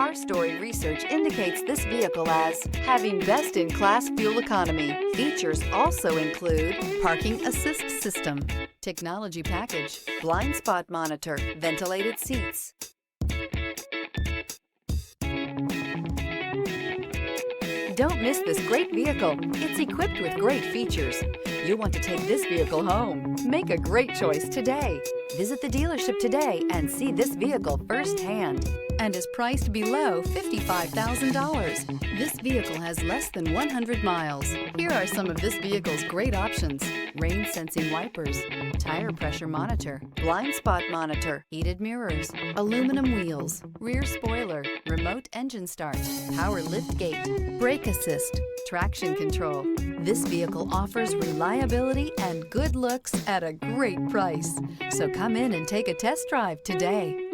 Car Story research indicates this vehicle as having best-in-class fuel economy. Features also include parking assist system, technology package, blind spot monitor, ventilated seats. Don't miss this great vehicle. It's equipped with great features. You'll want to take this vehicle home. Make a great choice today. Visit the dealership today and see this vehicle firsthand, and is priced below $55,000. This vehicle has less than 100 miles. Here are some of this vehicle's great options: rain sensing wipers, tire pressure monitor, blind spot monitor, heated mirrors, aluminum wheels, rear spoiler, remote engine start, power liftgate, brake assist, traction control. This vehicle offers reliability and good looks at a great price. So come in and take a test drive today.